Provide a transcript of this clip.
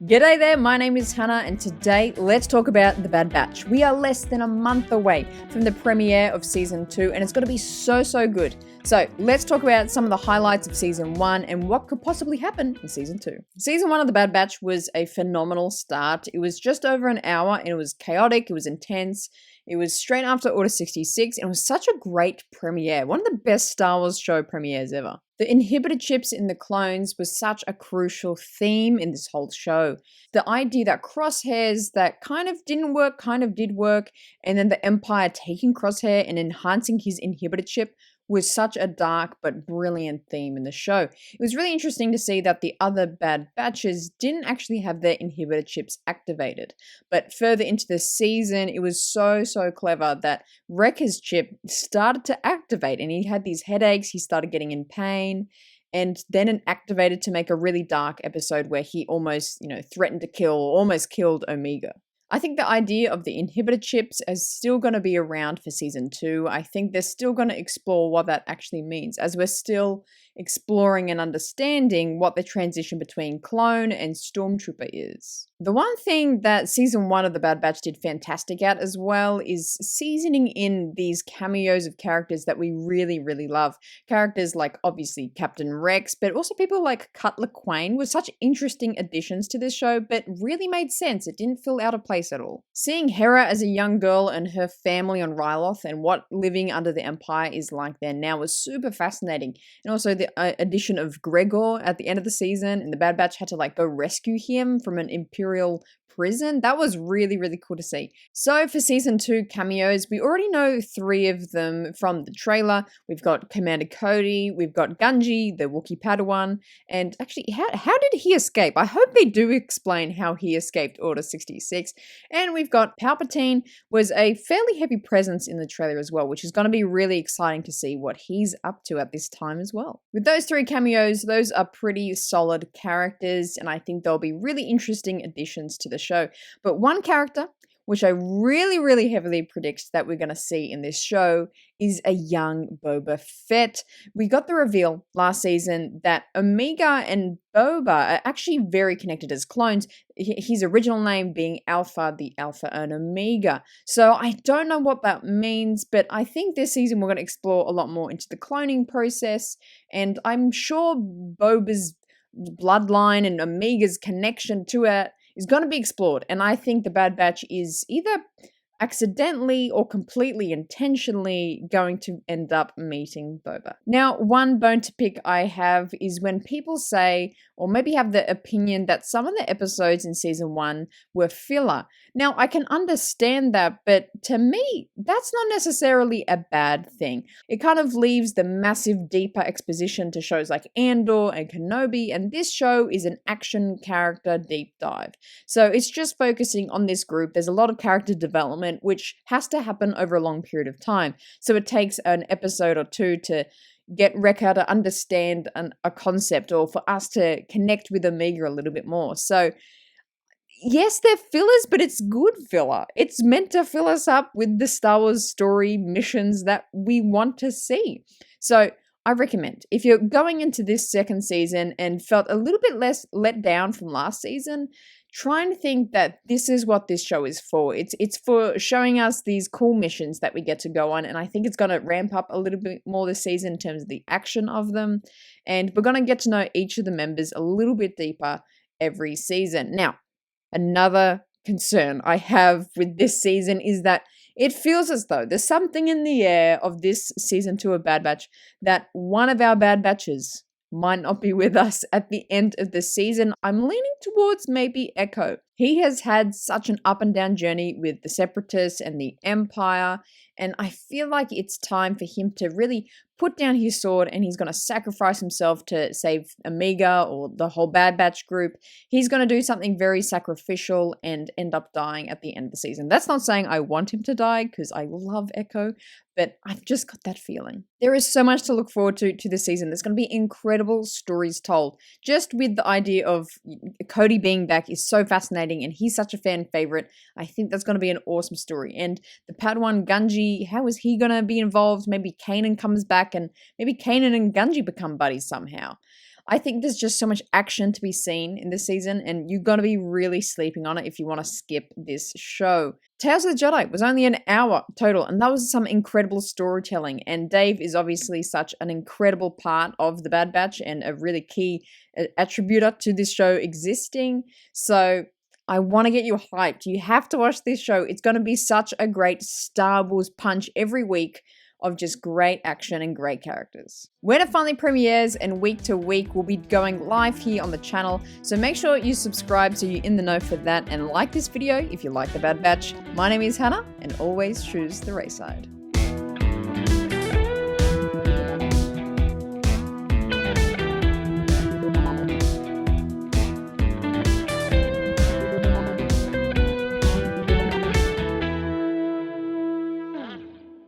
G'day there, my name is Hannah and today let's talk about The Bad Batch. We are less than a month away from the premiere of Season 2 and it's going to be so good. So let's talk about some of the highlights of Season 1 and what could possibly happen in Season 2. Season 1 of The Bad Batch was a phenomenal start. It was just over an hour and it was chaotic, it was intense. It was straight after Order 66 and it was such a great premiere. One of the best Star Wars show premieres ever. The inhibitor chips in the clones was such a crucial theme in this whole show. The idea that crosshairs that kind of didn't work, kind of did work, and then the Empire taking Crosshair and enhancing his inhibitor chip was such a dark but brilliant theme in the show. It was really interesting to see that the other Bad Batches didn't actually have their inhibitor chips activated. But further into the season, it was so clever that Wrecker's chip started to activate and he had these headaches, he started getting in pain, and then it activated to make a really dark episode where he almost, threatened to kill, almost killed Omega. I think the idea of the inhibitor chips is still going to be around for Season 2. I think they're still going to explore what that actually means, as we're still exploring and understanding what the transition between clone and stormtrooper is. The one thing that Season 1 of The Bad Batch did fantastic at as well is seasoning in these cameos of characters that we really love. Characters like, obviously, Captain Rex, but also people like Cutler Quain were such interesting additions to this show, but really made sense. It didn't feel out of place at all. Seeing Hera as a young girl and her family on Ryloth and what living under the Empire is like there now was super fascinating. And also the addition of Gregor at the end of the season, and the Bad Batch had to go rescue him from an Imperial prison. That was really cool to see. So for Season 2 cameos, we already know 3 of them from the trailer. We've got Commander Cody, we've got Gunji, the Wookiee Padawan, and actually, how did he escape? I hope they do explain how he escaped Order 66. And we've got Palpatine was a fairly heavy presence in the trailer as well, which is going to be really exciting to see what he's up to at this time as well. With those 3 cameos, those are pretty solid characters, and I think they'll be really interesting additions to the show. But one character which I really heavily predict that we're going to see in this show is a young Boba Fett. We got the reveal last season that Omega and Boba are actually very connected as clones, his original name being Alpha, the Alpha and Omega. So I don't know what that means, but I think this season we're going to explore a lot more into the cloning process, and I'm sure Boba's bloodline and Omega's connection to it is going to be explored, and I think the Bad Batch is either accidentally or completely intentionally going to end up meeting Boba. Now, one bone to pick I have is when people say, or maybe have the opinion that some of the episodes in Season 1 were filler. Now, I can understand that, but to me, that's not necessarily a bad thing. It kind of leaves the massive, deeper exposition to shows like Andor and Kenobi, and this show is an action character deep dive. So it's just focusing on this group. There's a lot of character development which has to happen over a long period of time. So it takes an episode or 2 to get Wrecker to understand a concept, or for us to connect with Omega a little bit more. So yes, they're fillers, but it's good filler. It's meant to fill us up with the Star Wars story missions that we want to see. So I recommend, if you're going into this second season and felt a little bit less let down from last season, try and think that this is what this show is for. It's for showing us these cool missions that we get to go on, and I think it's going to ramp up a little bit more this season in terms of the action of them, and we're going to get to know each of the members a little bit deeper every season. Now, another concern I have with this season is that it feels as though there's something in the air of this Season 2 of Bad Batch that one of our Bad Batches might not be with us at the end of the season. I'm leaning towards maybe Echo. He has had such an up and down journey with the Separatists and the Empire, and I feel like it's time for him to really put down his sword, and he's going to sacrifice himself to save Omega or the whole Bad Batch group. He's going to do something very sacrificial and end up dying at the end of the season. That's not saying I want him to die, because I love Echo, but I've just got that feeling. There is so much to look forward to this season. There's going to be incredible stories told. Just with the idea of Cody being back is so fascinating, and he's such a fan favorite. I think that's going to be an awesome story. And the Padawan Gunji, how is he going to be involved? Maybe Kanan comes back, and maybe Kanan and Gunji become buddies somehow. I think there's just so much action to be seen in this season, and you're going to be really sleeping on it if you want to skip this show. Tales of the Jedi was only an hour total, and that was some incredible storytelling. And Dave is obviously such an incredible part of the Bad Batch and a really key attributor to this show existing. So I want to get you hyped. You have to watch this show. It's going to be such a great Star Wars punch every week of just great action and great characters. When it finally premieres and week to week, we'll be going live here on the channel, so make sure you subscribe so you're in the know for that, and like this video if you like the Bad Batch. My name is Hannah, and always choose the Raeside.